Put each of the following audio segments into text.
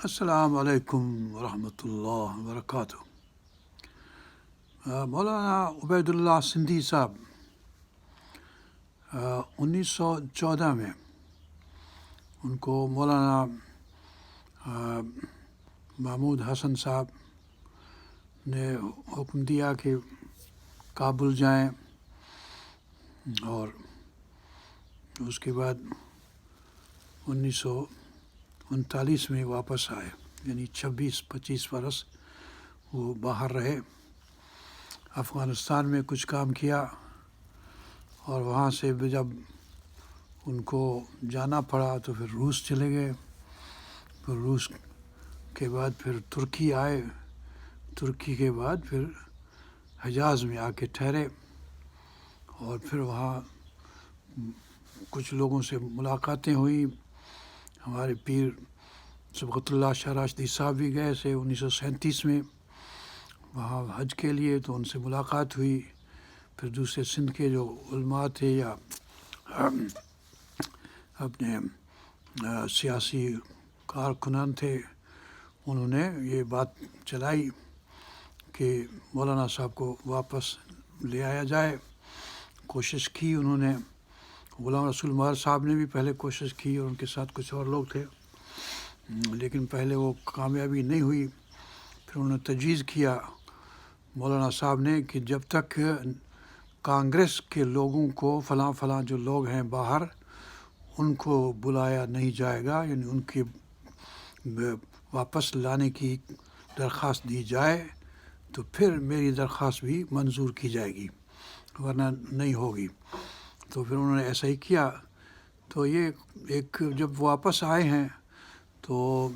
السلام علیکم ورحمۃ اللہ وبرکاتہ۔ مولانا عبید اللہ سندھی صاحب 1914 میں ان کو مولانا محمود حسن صاحب نے حکم دیا کہ کابل جائیں، اور اس کے بعد 1939 میں واپس آئے، یعنی 26-25 برس وہ باہر رہے، افغانستان میں کچھ کام کیا، اور وہاں سے جب ان کو جانا پڑا تو پھر روس چلے گئے، پھر روس کے بعد پھر ترکی آئے، ترکی کے بعد پھر حجاز میں آ کے ٹھہرے، اور پھر وہاں کچھ لوگوں سے ملاقاتیں ہوئیں۔ ہمارے پیر صبغت اللہ شاہ راشدی صاحب بھی گئے تھے 1937 میں وہاں حج کے لیے، تو ان سے ملاقات ہوئی۔ پھر دوسرے سندھ کے جو علماء تھے یا اپنے سیاسی کارکنان تھے، انہوں نے یہ بات چلائی کہ مولانا صاحب کو واپس لے آیا جائے۔ کوشش کی انہوں نے، غلام رسول مہر صاحب نے بھی پہلے کوشش کی، اور ان کے ساتھ کچھ اور لوگ تھے، لیکن پہلے وہ کامیابی نہیں ہوئی۔ پھر انہوں نے تجویز کیا مولانا صاحب نے کہ جب تک کانگریس کے لوگوں کو فلاں جو لوگ ہیں باہر، ان کو بلایا نہیں جائے گا، یعنی ان کے واپس لانے کی درخواست دی جائے تو پھر میری درخواست بھی منظور کی جائے گی، ورنہ نہیں ہوگی۔ تو پھر انہوں نے ایسا ہی کیا۔ تو یہ ایک جب واپس آئے ہیں تو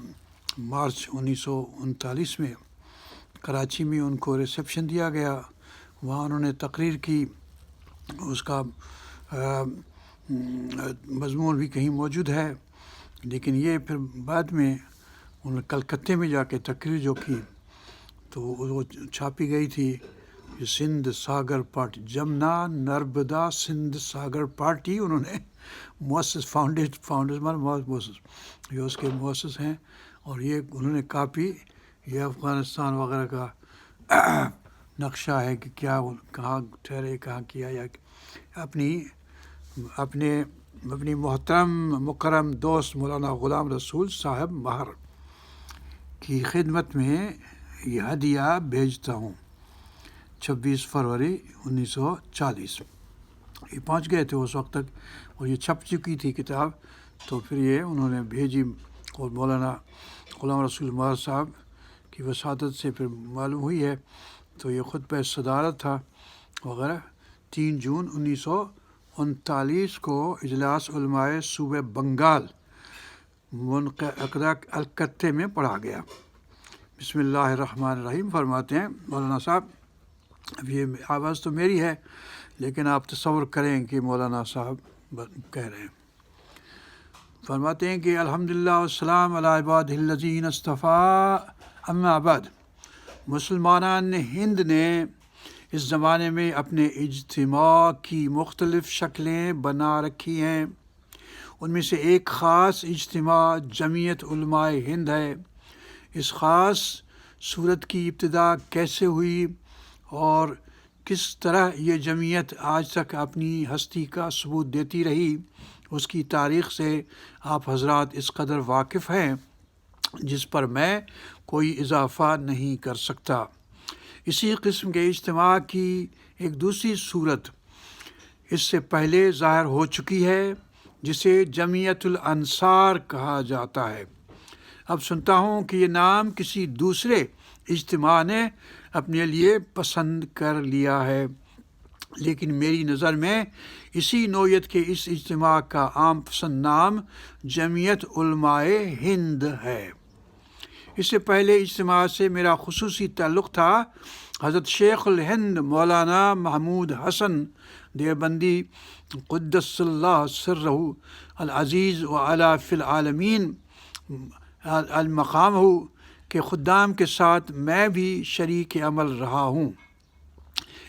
مارچ 1939 میں کراچی میں ان کو ریسیپشن دیا گیا، وہاں انہوں نے تقریر کی، اس کا مضمون بھی کہیں موجود ہے، لیکن یہ پھر بعد میں انہوں نے کلکتے میں جا کے تقریر جو کی تو وہ چھاپی گئی تھی، سندھ ساگر پارٹی، جمنا نربدا سندھ ساگر پارٹی، انہوں نے مؤسس مؤسس یہ اس کے مؤسس ہیں، اور یہ انہوں نے کاپی، یہ افغانستان وغیرہ کا نقشہ ہے کہ کیا کہاں ٹھہرے، کہاں کیا، یا اپنی محترم مکرم دوست مولانا غلام رسول صاحب مہر کی خدمت میں یہ ہدیہ بھیجتا ہوں۔ 26 فروری 1940 یہ پہنچ گئے تھے اس وقت تک، اور یہ چھپ چکی تھی کتاب، تو پھر یہ انہوں نے بھیجی، اور مولانا غلام رسول مہر صاحب کی وساطت سے پھر معلوم ہوئی ہے، تو یہ خطبہ صدارت تھا وغیرہ۔ 3 جون 1939 کو اجلاس علماء صوبہ بنگال منعقدہ کلکتے میں پڑھا گیا۔ بسم اللہ الرحمن الرحیم فرماتے ہیں مولانا صاحب، اب یہ آواز تو میری ہے، لیکن آپ تصور کریں کہ مولانا صاحب کہہ رہے ہیں۔ فرماتے ہیں کہ الحمدللہ والسلام علی عبادہ الذین اصطفیٰ، اما بعد۔ مسلمانان ہند نے اس زمانے میں اپنے اجتماع کی مختلف شکلیں بنا رکھی ہیں۔ ان میں سے ایک خاص اجتماع جمعیت علماء ہند ہے۔ اس خاص صورت کی ابتدا کیسے ہوئی اور کس طرح یہ جمعیت آج تک اپنی ہستی کا ثبوت دیتی رہی، اس کی تاریخ سے آپ حضرات اس قدر واقف ہیں جس پر میں کوئی اضافہ نہیں کر سکتا۔ اسی قسم کے اجتماع کی ایک دوسری صورت اس سے پہلے ظاہر ہو چکی ہے، جسے جمعیت الانصار کہا جاتا ہے۔ اب سنتا ہوں کہ یہ نام کسی دوسرے اجتماع نے اپنے لیے پسند کر لیا ہے، لیکن میری نظر میں اسی نوعیت کے اس اجتماع کا عام پسند نام جمعیت علماء ہند ہے۔ اس سے پہلے اجتماع سے میرا خصوصی تعلق تھا حضرت شیخ الہند مولانا محمود حسن دیوبندی قدس اللہ سرہ العزیز وعلی فی العالمین المقام کے خدام کے ساتھ میں بھی شریک عمل رہا ہوں۔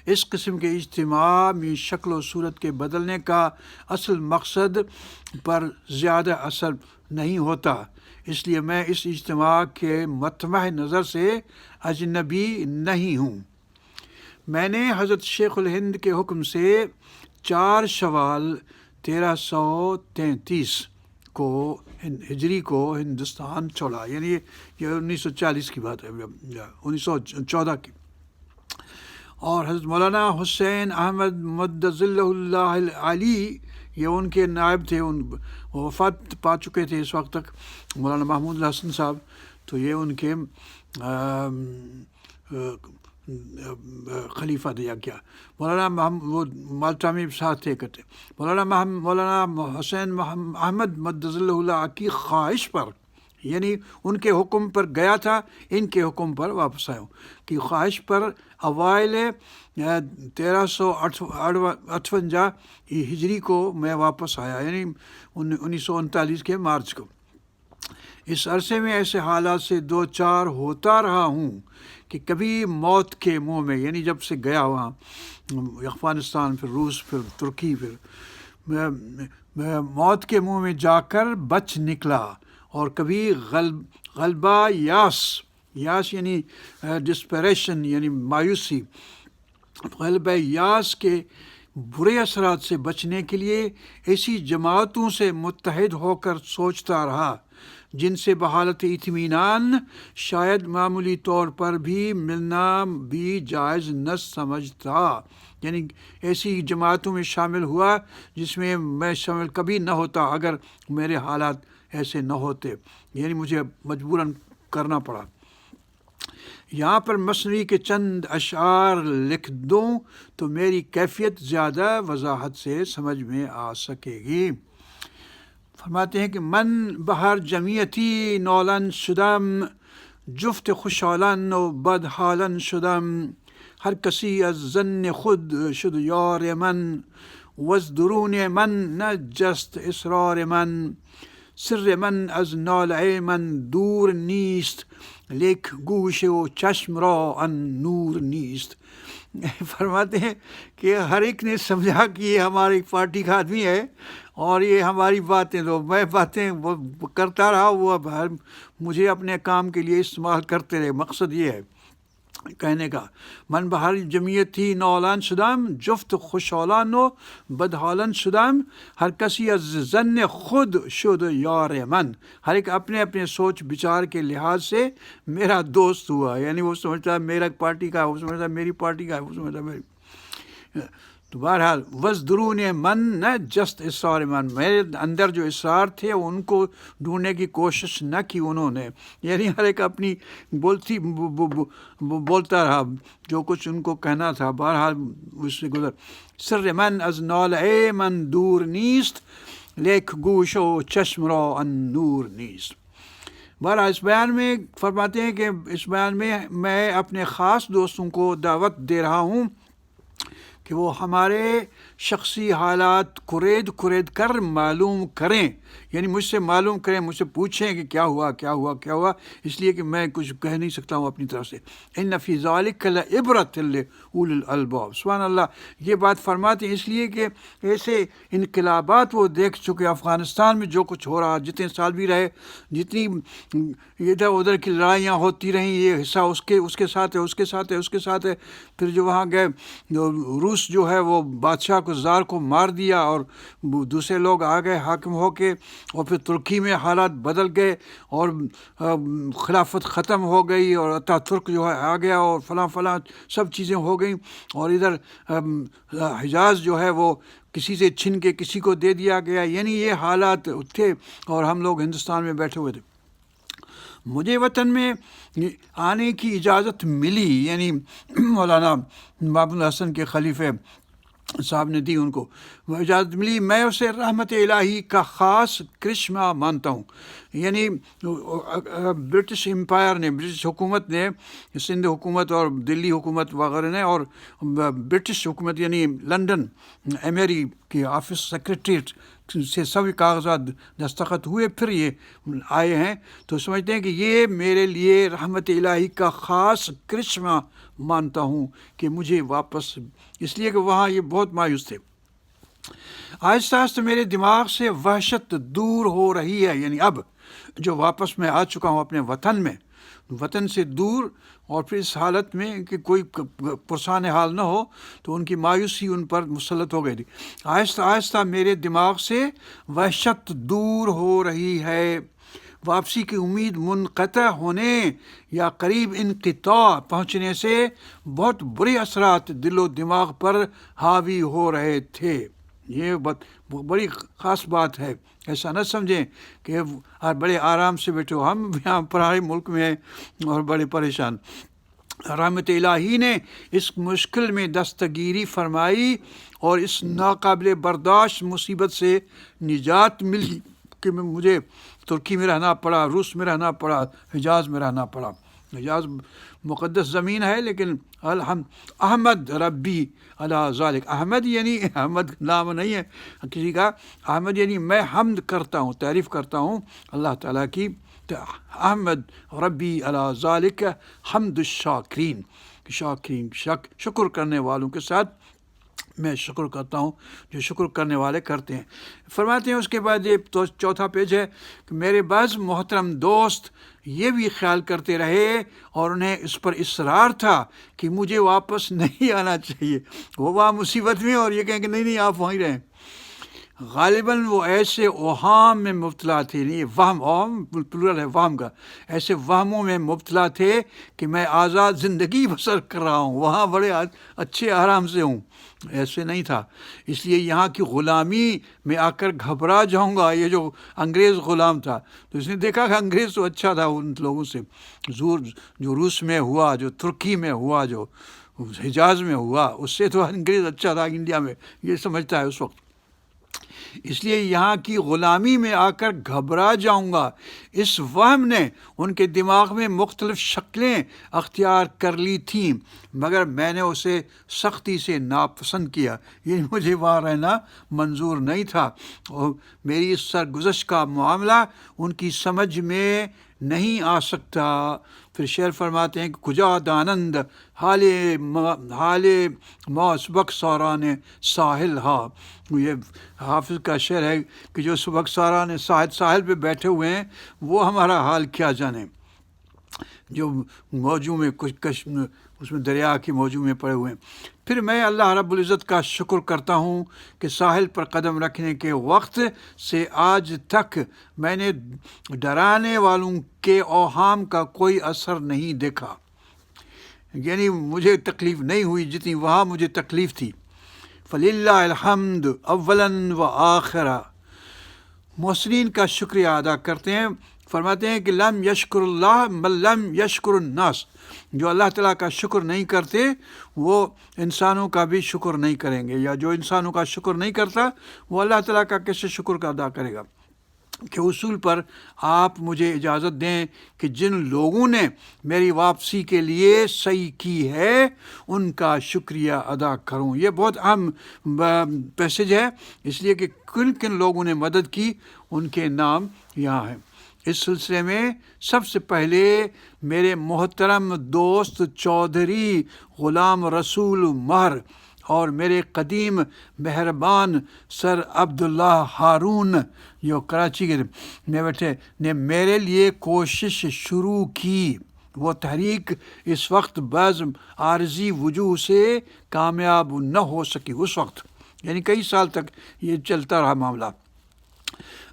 اس قسم کے اجتماع میں شکل و صورت کے بدلنے کا اصل مقصد پر زیادہ اثر نہیں ہوتا، اس لیے میں اس اجتماع کے مطمع نظر سے اجنبی نہیں ہوں۔ میں نے حضرت شیخ الہند کے حکم سے 4 شوال 1333 کو ہجری کو ہندوستان چھوڑا، یعنی یہ 1940 کی بات ہے، 1914 کی۔ اور حضرت مولانا حسین احمد مدظ اللہ علی یہ ان کے نائب تھے، وہ وفات پا چکے تھے اس وقت تک، مولانا محمود الحسن صاحب، تو یہ ان کے خلیفہ تھے یا کیا، مولانا وہ مالٹا میں ساتھ تھے کرتے۔ مولانا حسین احمد مدظ اللہ کی خواہش پر، یعنی ان کے حکم پر گیا تھا، ان کے حکم پر واپس آیا ہوں، کہ خواہش پر اوائل 1358 ہجری کو میں واپس آیا، یعنی 1939 کے مارچ کو۔ اس عرصے میں ایسے حالات سے 2-4 ہوتا رہا ہوں کہ کبھی موت کے منہ میں، یعنی جب سے گیا وہاں افغانستان، پھر روس، پھر ترکی، پھر موت کے منہ میں جا کر بچ نکلا، اور کبھی غلبہ یاس یعنی ڈسپریشن یعنی مایوسی، غلبہ یاس کے برے اثرات سے بچنے کے لیے ایسی جماعتوں سے متحد ہو کر سوچتا رہا جن سے بحالت اطمینان شاید معمولی طور پر بھی ملنا بھی جائز نہ سمجھتا، یعنی ایسی جماعتوں میں شامل ہوا جس میں میں شامل کبھی نہ ہوتا اگر میرے حالات ایسے نہ ہوتے، یعنی مجھے مجبوراً کرنا پڑا۔ یہاں پر مثنوی کے چند اشعار لکھ دوں تو میری کیفیت زیادہ وضاحت سے سمجھ میں آ سکے گی۔ فرماتے ہیں کہ من بہر جمعیتی نولن شدم، جفت خوشحالن و بدحالن شدم، ہر کسی از ظن خود شد یار من، وز درون من نجست اسرار من، سر من از نالع من دور نیست، لیک گوش و چشم را ان نور نیست۔ فرماتے ہیں کہ ہر ایک نے سمجھا کہ یہ ہماری پارٹی کا آدمی ہے اور یہ ہماری باتیں، تو میں باتیں وہ کرتا رہا، وہ مجھے اپنے کام کے لیے استعمال کرتے رہے۔ مقصد یہ ہے کہنے کا، من بہر جمعیت تھی نولان شدم، جفت خوشحالان و بدحالان شدم، ہر کسی از ظن خود شد یار من، ہر ایک اپنے اپنے سوچ بچار کے لحاظ سے میرا دوست ہوا، یعنی وہ سمجھتا ہے میرا پارٹی کا ہے، وہ سمجھتا ہے میری پارٹی کا ہے، وہ سمجھتا ہے میری۔ تو بہرحال وز درون من نہ جست اسرار من، میرے اندر جو اسرار تھے ان کو ڈھونڈنے کی کوشش نہ کی انہوں نے، یعنی ہر ایک اپنی بولتا رہا جو کچھ ان کو کہنا تھا، بہرحال اس سے گزر۔ سر من از نالع من دور نیست، لیک گوش و چشم را ان نور نیست۔ بہرحال اس بیان میں فرماتے ہیں کہ اس بیان میں میں اپنے خاص دوستوں کو دعوت دے رہا ہوں کہ وہ ہمارے شخصی حالات کُرید کر معلوم کریں، یعنی مجھ سے معلوم کریں، مجھ سے پوچھیں کہ کیا ہوا، اس لیے کہ میں کچھ کہہ نہیں سکتا ہوں اپنی طرف سے۔ ان فی ذلک لعبرۃ لاولی الالباب، سبحان اللہ۔ یہ بات فرماتے ہیں اس لیے کہ ایسے انقلابات وہ دیکھ چکے، افغانستان میں جو کچھ ہو رہا، جتنے سال بھی رہے، جتنی ادھر ادھر کی لڑائیاں ہوتی رہیں، یہ حصہ اس کے ساتھ ہے، پھر جو وہاں گئے روس جو ہے وہ بادشاہ کو، زار کو مار دیا، اور دوسرے لوگ آ گئے حاکم ہو کے، اور پھر ترکی میں حالات بدل گئے اور خلافت ختم ہو گئی، اور اتا ترک جو ہے آ گیا، اور فلاں سب چیزیں ہو گئیں، اور ادھر حجاز جو ہے وہ کسی سے چھن کے کسی کو دے دیا گیا، یعنی یہ حالات تھے، اور ہم لوگ ہندوستان میں بیٹھے ہوئے تھے۔ مجھے وطن میں آنے کی اجازت ملی، یعنی مولانا محمود الحسن کے خلیفے صاحب نے دی ان کو وہ اجازت ملی، میں اسے رحمت الہی کا خاص کرشمہ مانتا ہوں، یعنی برٹش امپائر نے، برٹش حکومت نے، سندھ حکومت اور دلی حکومت وغیرہ نے، اور برٹش حکومت یعنی لنڈن ایمری کے آفس سیکریٹریٹ سے سبھی کاغذات دستخط ہوئے، پھر یہ آئے ہیں، تو سمجھتے ہیں کہ یہ میرے لیے رحمت الہی کا خاص کرشمہ مانتا ہوں کہ مجھے واپس، اس لیے کہ وہاں یہ بہت مایوس تھے۔ آہستہ آہستہ میرے دماغ سے وحشت دور ہو رہی ہے، یعنی اب جو واپس میں آ چکا ہوں اپنے وطن سے دور، اور پھر اس حالت میں کہ کوئی پرسان حال نہ ہو، تو ان کی مایوسی ان پر مسلط ہو گئی تھی۔ آہستہ آہستہ میرے دماغ سے وحشت دور ہو رہی ہے، واپسی کی امید منقطع ہونے یا قریب انقطاع پہنچنے سے بہت برے اثرات دل و دماغ پر حاوی ہو رہے تھے۔ یہ بڑی خاص بات ہے، ایسا نہ سمجھیں کہ بڑے آرام سے بیٹھے ہو، ہم یہاں پرائے ملک میں ہیں اور بڑے پریشان۔ رحمت الہی نے اس مشکل میں دستگیری فرمائی اور اس ناقابل برداشت مصیبت سے نجات ملی کہ مجھے ترکی میں رہنا پڑا، روس میں رہنا پڑا، حجاز میں رہنا پڑا۔ حجاز مقدس زمین ہے، لیکن احمد ربی علی ذالک، احمد یعنی احمد نام نہیں ہے کسی کا، احمد یعنی میں حمد کرتا ہوں، تعریف کرتا ہوں اللہ تعالیٰ کی، احمد ربی علی ذالک حمد الشاکرین، شکر کرنے والوں کے ساتھ میں شکر کرتا ہوں جو شکر کرنے والے کرتے ہیں۔ فرماتے ہیں اس کے بعد یہ چوتھا پیج ہے کہ میرے بعض محترم دوست یہ بھی خیال کرتے رہے اور انہیں اس پر اصرار تھا کہ مجھے واپس نہیں آنا چاہیے، وہ وہاں مصیبت میں اور یہ کہیں کہ نہیں آپ وہیں رہیں۔ غالباً وہ ایسے اوہام میں مبتلا تھے، نہیں اوہام پلورل ہے وہم کا، ایسے وہموں میں مبتلا تھے کہ میں آزاد زندگی بسر کر رہا ہوں، وہاں بڑے اچھے آرام سے ہوں، ایسے نہیں تھا۔ اس لیے یہاں کی غلامی میں آ کر گھبرا جاؤں گا۔ یہ جو انگریز غلام تھا تو اس نے دیکھا کہ انگریز تو اچھا تھا ان لوگوں سے، جو روس میں ہوا، جو ترکی میں ہوا، جو حجاز میں ہوا، اس سے تو انگریز اچھا تھا انڈیا میں، یہ سمجھتا ہے اس وقت۔ اس لیے یہاں کی غلامی میں آ کر گھبرا جاؤں گا۔ اس وہم نے ان کے دماغ میں مختلف شکلیں اختیار کر لی تھیں، مگر میں نے اسے سختی سے ناپسند کیا، یہ مجھے وہاں رہنا منظور نہیں تھا، اور میری اس سرگزشت کا معاملہ ان کی سمجھ میں نہیں آ سکتا۔ پھر شعر فرماتے ہیں کہ کجا دانند حال ما سبک ساران ساحل ہا، یہ حافظ کا شعر ہے کہ جو سبک ساران ساحل پہ بیٹھے ہوئے ہیں وہ ہمارا حال کیا جانے، جو موجوں میں کچھ اس میں دریا کی موجوں میں پڑے ہوئے ہیں۔ پھر میں اللہ رب العزت کا شکر کرتا ہوں کہ ساحل پر قدم رکھنے کے وقت سے آج تک میں نے ڈرانے والوں کے اوہام کا کوئی اثر نہیں دیکھا، یعنی مجھے تکلیف نہیں ہوئی جتنی وہاں مجھے تکلیف تھی۔ فللہ الحمد اولاً و آخرا، محسنین کا شکریہ ادا کرتے ہیں۔ فرماتے ہیں کہ لم یشکر اللہ بل لم یشکر الناس، جو اللہ تعالیٰ کا شکر نہیں کرتے وہ انسانوں کا بھی شکر نہیں کریں گے، یا جو انسانوں کا شکر نہیں کرتا وہ اللہ تعالیٰ کا کیسے شکر کا ادا کرے گا۔ کہ اصول پر آپ مجھے اجازت دیں کہ جن لوگوں نے میری واپسی کے لیے صحیح کی ہے ان کا شکریہ ادا کروں۔ یہ بہت اہم پیسج ہے، اس لیے کہ کن کن لوگوں نے مدد کی ان کے نام یہاں ہیں۔ اس سلسلے میں سب سے پہلے میرے محترم دوست چودھری غلام رسول مہر اور میرے قدیم مہربان سر عبداللہ ہارون جو کراچی کے میں بیٹھے نے میرے لیے کوشش شروع کی۔ وہ تحریک اس وقت بعض عارضی وجوہ سے کامیاب نہ ہو سکی، اس وقت یعنی کئی سال تک یہ چلتا رہا معاملہ،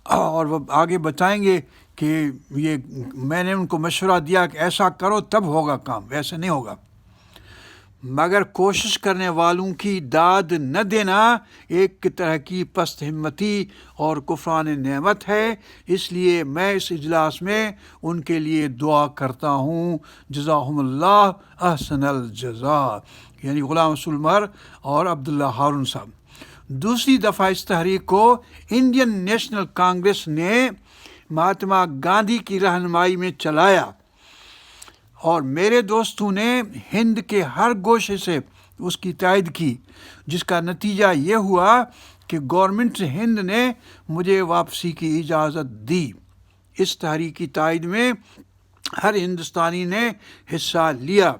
اور وہ آگے بتائیں گے کہ یہ میں نے ان کو مشورہ دیا کہ ایسا کرو تب ہوگا کام، ایسے نہیں ہوگا۔ مگر کوشش کرنے والوں کی داد نہ دینا ایک طرح کی پست ہمتی اور کفران نعمت ہے، اس لیے میں اس اجلاس میں ان کے لیے دعا کرتا ہوں، جزاہم اللہ احسن الجزاء، یعنی غلام رسول مہر اور عبداللہ ہارون صاحب۔ دوسری دفعہ اس تحریک کو انڈین نیشنل کانگریس نے مہاتما گاندھی کی رہنمائی میں چلایا، اور میرے دوستوں نے ہند کے ہر گوشے سے اس کی تائید کی، جس کا نتیجہ یہ ہوا کہ گورنمنٹ ہند نے مجھے واپسی کی اجازت دی۔ اس تحریک کی تائید میں ہر ہندوستانی نے حصہ لیا،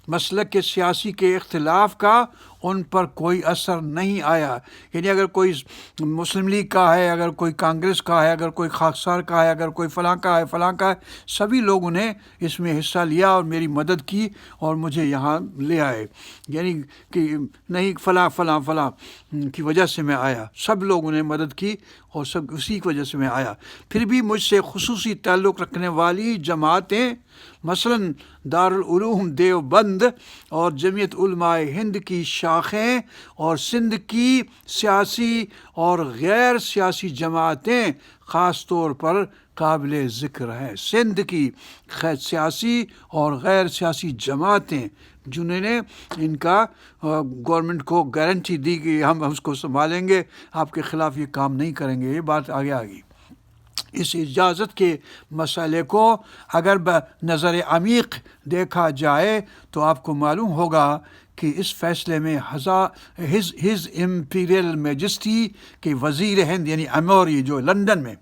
مسلک کے سیاسی کے اختلاف کا ان پر کوئی اثر نہیں آیا. یعنی اگر کوئی مسلم لیگ کا ہے، اگر کوئی کانگریس کا ہے، اگر کوئی خاکسار کا ہے، اگر کوئی فلاں کا ہے فلاں کا ہے، سبھی لوگوں نے اس میں حصہ لیا اور میری مدد کی اور مجھے یہاں لے آئے. یعنی کہ نہیں فلاں فلاں فلاں کی وجہ سے میں آیا، سب لوگوں نے مدد کی اور سب اسی کی وجہ سے میں آیا. پھر بھی مجھ سے خصوصی تعلق رکھنے والی جماعتیں مثلاً دارالعلوم دیوبند اور جمعیت علماء ہند کی شاخیں اور سندھ کی سیاسی اور غیر سیاسی جماعتیں خاص طور پر قابل ذکر ہیں. سندھ کی سیاسی اور غیر سیاسی جماعتیں جنہوں نے ان کا گورنمنٹ کو گارنٹی دی کہ ہم اس کو سنبھالیں گے، آپ کے خلاف یہ کام نہیں کریں گے، یہ بات آگے آ گئی. اس اجازت کے مسئلے کو اگر بنظر عمیق دیکھا جائے تو آپ کو معلوم ہوگا کہ اس فیصلے میں ہز امپیریل میجسٹی کے وزیر ہند یعنی اموری جو لندن میں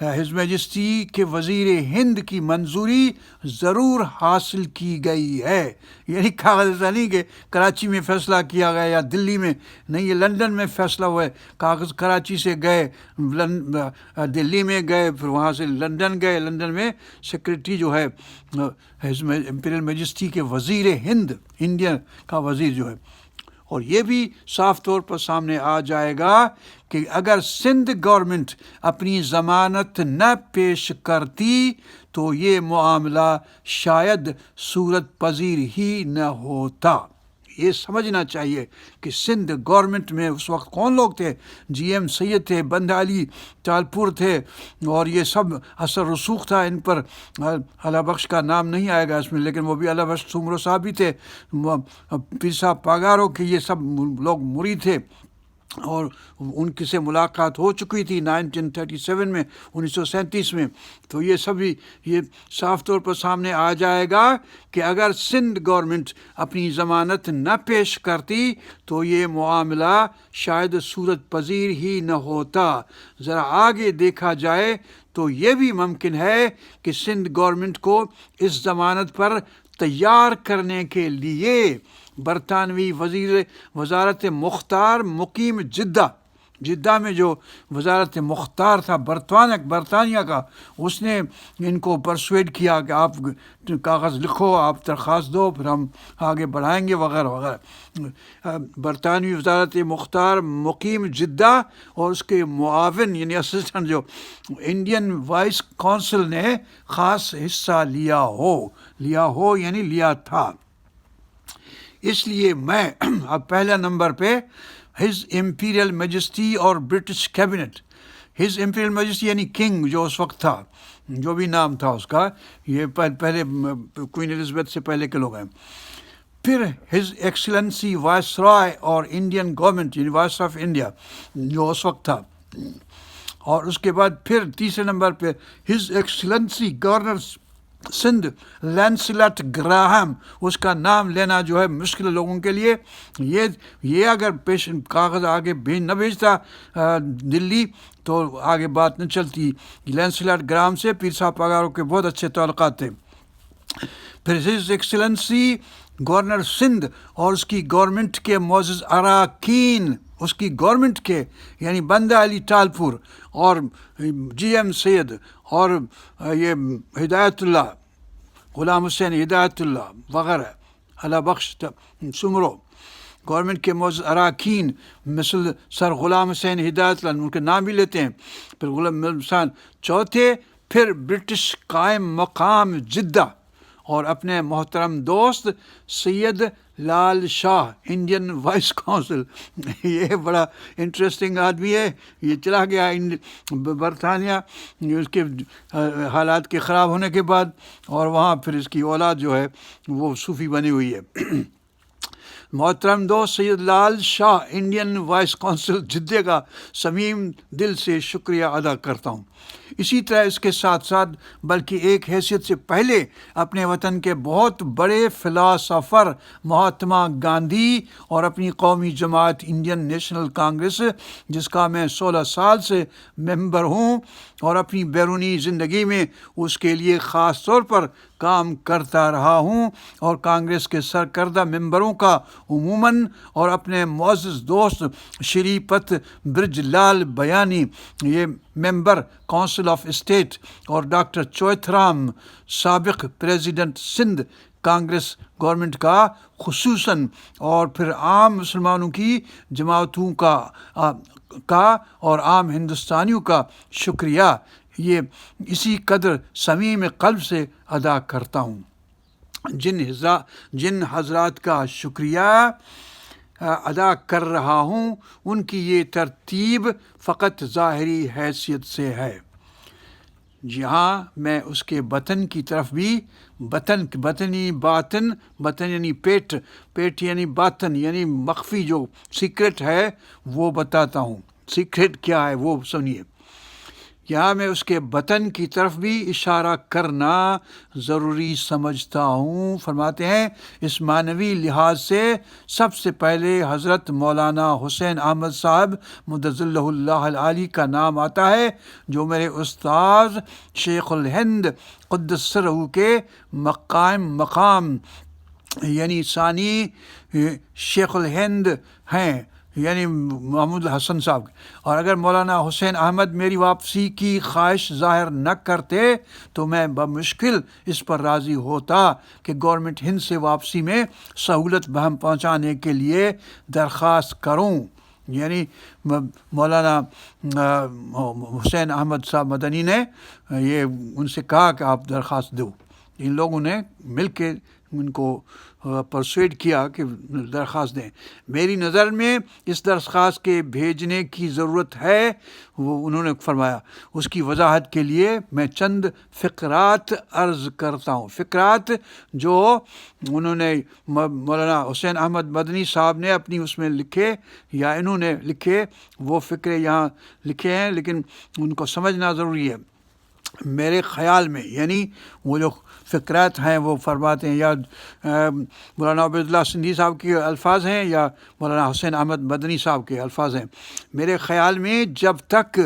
ہز میجسٹی کے وزیر ہند کی منظوری ضرور حاصل کی گئی ہے. یعنی کاغذ ایسا نہیں کہ کراچی میں فیصلہ کیا گیا یا دلی میں، نہیں، یہ لندن میں فیصلہ ہوا ہے. کاغذ کراچی سے گئے، دلی میں گئے، پھر وہاں سے لندن گئے. لندن میں سیکریٹری جو ہے ہز امپیریل میجسٹی کے وزیر ہند، انڈیا کا وزیر جو ہے. اور یہ بھی صاف طور پر سامنے آ جائے گا کہ اگر سندھ گورنمنٹ اپنی ضمانت نہ پیش کرتی تو یہ معاملہ شاید صورت پذیر ہی نہ ہوتا. یہ سمجھنا چاہیے کہ سندھ گورنمنٹ میں اس وقت کون لوگ تھے؟ جی ایم سید تھے، بند علی ٹالپور تھے، اور یہ سب اثر رسوخ تھا ان پر. اللہ بخش کا نام نہیں آئے گا اس میں، لیکن وہ بھی اللہ بخش سومرو صاحب بھی تھے، پیر صاحب پاگارو کے یہ سب لوگ مرید تھے، اور ان کی سے ملاقات ہو چکی تھی 1937 میں، 1937 میں. تو یہ سبھی یہ صاف طور پر سامنے آ جائے گا کہ اگر سندھ گورنمنٹ اپنی ضمانت نہ پیش کرتی تو یہ معاملہ شاید صورت پذیر ہی نہ ہوتا. ذرا آگے دیکھا جائے تو یہ بھی ممکن ہے کہ سندھ گورنمنٹ کو اس ضمانت پر تیار کرنے کے لیے برطانوی وزارت مختار مقیم جدہ میں جو وزارت مختار تھا برطانیہ کا، اس نے ان کو پرسویڈ کیا کہ آپ کاغذ لکھو، آپ درخواست دو، پھر ہم آگے بڑھائیں گے وغیرہ وغیرہ. برطانوی وزارت مختار مقیم جدہ اور اس کے معاون یعنی اسسٹنٹ جو انڈین وائس کونسل نے خاص حصہ لیا ہو یعنی لیا تھا. اس لیے میں اب پہلا نمبر پہ ہز امپیریل میجسٹی اور British cabinet. His Imperial majesty یعنی کنگ جو اس وقت تھا، جو بھی نام تھا اس کا، یہ پہلے کوئین الزبیتھ سے پہلے کے لوگ ہیں. پھر ہز ایکسلنسی وائس رائے اور انڈین گورنمنٹ یعنی وائس آف انڈیا جو اس وقت تھا. اور اس کے بعد پھر تیسرے نمبر پہ his excellency governor Sindh Lancelot Graham. اس کا نام لینا جو ہے مشکل لوگوں کے لیے. یہ اگر کاغذ آگے نہ بھیجتا دلی تو آگے بات نہ چلتی. لینسلٹ گراہم سے پیر صاحب پاگارو کے بہت اچھے تعلقات تھے. پھر ہز ایکسلنسی گورنر سندھ اور اس کی گورنمنٹ کے معزز اراکین، اس کی گورنمنٹ کے یعنی بندہ علی ٹالپور اور جی ایم سید اور یہ ہدایت اللہ غلام حسین ہدایت اللہ وغیرہ اللہ بخش سمرو، گورنمنٹ کے معزز اراکین مثل سر غلام حسین ہدایت اللہ، ان کے نام بھی لیتے ہیں. پھر غلام حسین چوتھے. پھر برٹش قائم مقام جدہ اور اپنے محترم دوست سید لال شاہ انڈین وائس کونسل. یہ بڑا انٹرسٹنگ آدمی ہے. یہ چلا گیا برطانیہ اس کے حالات کے خراب ہونے کے بعد، اور وہاں پھر اس کی اولاد جو ہے وہ صوفی بنی ہوئی ہے. محترم دوست سید لال شاہ انڈین وائس کونسل جدہ کا صمیم دل سے شکریہ ادا کرتا ہوں۔ اسی طرح اس کے ساتھ ساتھ بلکہ ایک حیثیت سے پہلے اپنے وطن کے بہت بڑے فلاسفر مہاتما گاندھی اور اپنی قومی جماعت انڈین نیشنل کانگریس جس کا میں 16 سال سے ممبر ہوں اور اپنی بیرونی زندگی میں اس کے لیے خاص طور پر کام کرتا رہا ہوں، اور کانگریس کے سرکردہ ممبروں کا عموماً اور اپنے معزز دوست شری پت برج لال بیانی یہ ممبر کونسل آف اسٹیٹ اور ڈاکٹر چوتھرام سابق پریزیڈنٹ سندھ کانگریس گورنمنٹ کا خصوصاً، اور پھر عام مسلمانوں کی جماعتوں کا اور عام ہندوستانیوں کا شکریہ یہ اسی قدر صمیم قلب سے ادا کرتا ہوں۔ جن حضرات کا شکریہ ادا کر رہا ہوں ان کی یہ ترتیب فقط ظاہری حیثیت سے ہے۔ جی ہاں، میں اس کے بطن کی طرف بھی بطن یعنی پیٹ یعنی باطن یعنی مخفی جو سیکرٹ ہے وہ بتاتا ہوں۔ سیکرٹ کیا ہے وہ سنیے۔ یہاں میں اس کے بطن کی طرف بھی اشارہ کرنا ضروری سمجھتا ہوں۔ فرماتے ہیں اس معنوی لحاظ سے سب سے پہلے حضرت مولانا حسین احمد صاحب مدظلہ اللہ العالی کا نام آتا ہے، جو میرے استاذ شیخ الہند قدس سرہ کے مقام یعنی ثانی شیخ الہند ہیں، یعنی محمود حسن صاحب۔ اور اگر مولانا حسین احمد میری واپسی کی خواہش ظاہر نہ کرتے تو میں بمشکل اس پر راضی ہوتا کہ گورنمنٹ ہند سے واپسی میں سہولت بہم پہنچانے کے لیے درخواست کروں۔ یعنی مولانا حسین احمد صاحب مدنی نے یہ ان سے کہا کہ آپ درخواست دو۔ ان لوگوں نے مل کے ان کو پرسویڈ کیا کہ درخواست دیں۔ میری نظر میں اس درخواست کے بھیجنے کی ضرورت ہے، وہ انہوں نے فرمایا۔ اس کی وضاحت کے لیے میں چند فقرات عرض کرتا ہوں۔ فقرات جو انہوں نے مولانا حسین احمد مدنی صاحب نے اپنی اس میں لکھے یا انہوں نے لکھے، وہ فقرے یہاں لکھے ہیں، لیکن ان کو سمجھنا ضروری ہے۔ میرے خیال میں یعنی وہ جو فقرات ہیں وہ فرماتے ہیں یا مولانا عبید اللہ سندھی صاحب کے الفاظ ہیں یا مولانا حسین احمد مدنی صاحب کے الفاظ ہیں۔ میرے خیال میں جب تک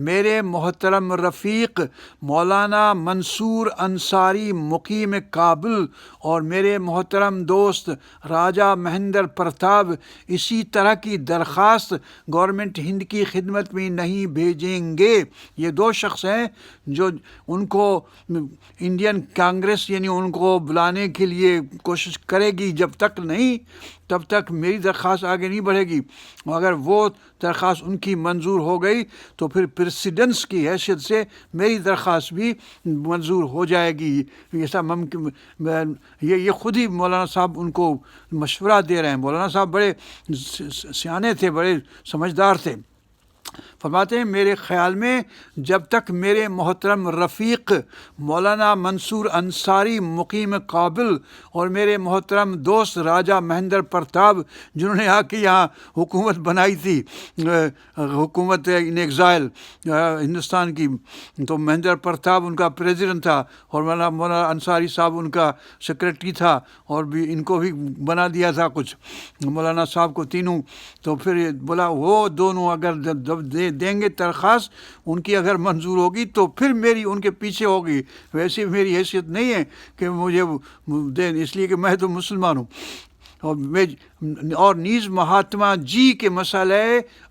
میرے محترم رفیق مولانا منصور انصاری مقیم کابل اور میرے محترم دوست راجہ مہندر پرتاپ اسی طرح کی درخواست گورنمنٹ ہند کی خدمت میں نہیں بھیجیں گے، یہ دو شخص ہیں جو ان کو انڈین کانگریس یعنی ان کو بلانے کے لیے کوشش کرے گی، جب تک نہیں تب تک میری درخواست آگے نہیں بڑھے گی۔ اگر وہ درخواست ان کی منظور ہو گئی تو پھر پریسیڈنس کی حیثیت سے میری درخواست بھی منظور ہو جائے گی۔ ایسا ممکن یہ خود ہی مولانا صاحب ان کو مشورہ دے رہے ہیں۔ مولانا صاحب بڑے سیانے تھے، بڑے سمجھدار تھے۔ فرماتے ہیں میرے خیال میں جب تک میرے محترم رفیق مولانا منصور انصاری مقیم کابل اور میرے محترم دوست راجہ مہندر پرتاپ جنہوں نے آ کے یہاں حکومت بنائی تھی، حکومت ان ایگزائل ہندوستان کی، تو مہندر پرتاپ ان کا پریزیڈنٹ تھا اور مولانا انصاری صاحب ان کا سیکرٹری تھا، اور بھی ان کو بھی بنا دیا تھا کچھ مولانا صاحب کو تینوں۔ تو پھر بولا وہ دونوں اگر دیں گے درخواست، ان کی اگر منظور ہوگی تو پھر میری ان کے پیچھے ہوگی، ویسے میری حیثیت نہیں ہے کہ مجھے دیں، اس لیے کہ میں تو مسلمان ہوں۔ اور نیز مہاتما جی کے مسئلہ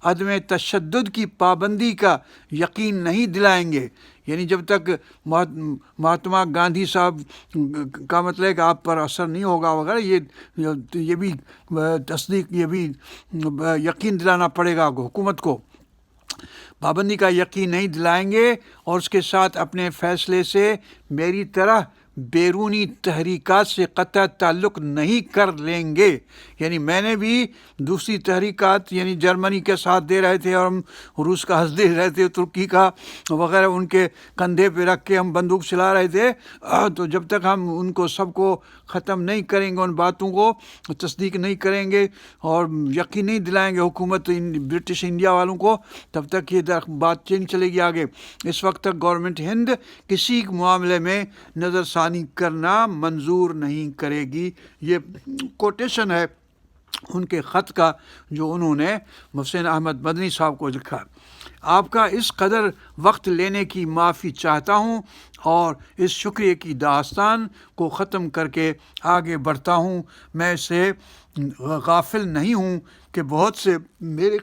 عدم تشدد کی پابندی کا یقین نہیں دلائیں گے، یعنی جب تک مہاتما گاندھی صاحب کا مطلب ہے کہ آپ پر اثر نہیں ہوگا وغیرہ، یہ بھی تصدیق، یہ بھی یقین دلانا پڑے گا حکومت کو۔ پابندی کا یقین نہیں دلائیں گے اور اس کے ساتھ اپنے فیصلے سے میری طرح بیرونی تحریکات سے قطع تعلق نہیں کر لیں گے. یعنی میں نے بھی دوسری تحریکات یعنی جرمنی کے ساتھ دے رہے تھے اور ہم روس کا ہنس دے رہے تھے, ترکی کا وغیرہ, ان کے کندھے پہ رکھ کے ہم بندوق چلا رہے تھے. تو جب تک ہم ان کو سب کو ختم نہیں کریں گے, ان باتوں کو تصدیق نہیں کریں گے اور یقین نہیں دلائیں گے حکومت برٹش انڈیا والوں کو, تب تک یہ بات نہیں چلے گی آگے. اس وقت تک گورنمنٹ ہند کسی معاملے میں نظر ثانی کرنا منظور نہیں کرے گی. یہ کوٹیشن ہے ان کے خط کا جو انہوں نے محسن احمد مدنی صاحب کو لکھا. آپ کا اس قدر وقت لینے کی معافی چاہتا ہوں اور اس شکریہ کی داستان کو ختم کر کے آگے بڑھتا ہوں. میں اس سے غافل نہیں ہوں کہ بہت سے میرے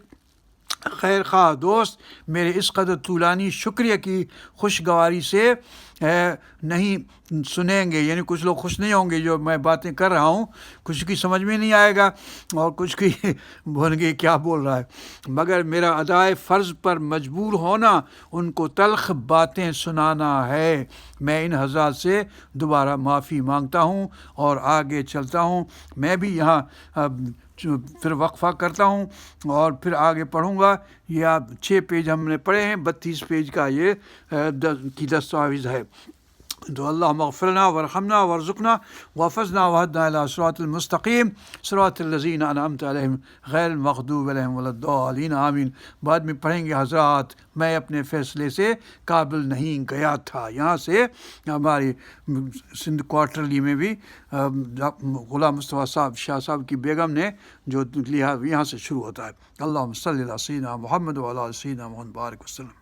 خیر خواہ دوست میرے اس قدر طولانی شکریہ کی خوشگواری سے نہیں سنیں گے. یعنی کچھ لوگ خوش نہیں ہوں گے جو میں باتیں کر رہا ہوں, کچھ کی سمجھ میں نہیں آئے گا اور کچھ کی بولیں گے کیا بول رہا ہے, مگر میرا ادائے فرض پر مجبور ہونا ان کو تلخ باتیں سنانا ہے. میں ان حضرات سے دوبارہ معافی مانگتا ہوں اور آگے چلتا ہوں. میں بھی یہاں پھر وقفہ کرتا ہوں اور پھر آگے پڑھوں گا. یہ آپ 6 پیج ہم نے پڑھے ہیں, 32 پیج کا یہ کی دستاویز ہے. تو اللہ مغفرنا ورحمنا ورزقنا وحفظنا وہدنا الی صراط المستقیم صراط الذین انعمت علیہم غیر المغضوب علیہم ولا الضالین آمین. بعد میں پڑھیں گے حضرات میں اپنے فیصلے سے قابل نہیں گیا تھا. یہاں سے ہماری سندھ کوارٹرلی میں بھی غلام مصطفیٰ صاحب شاہ صاحب کی بیگم نے جو لیا یہاں سے شروع ہوتا ہے. اللہم صلی علی سیدنا محمد وعلی آل سیدنا محمد بارک وسلم.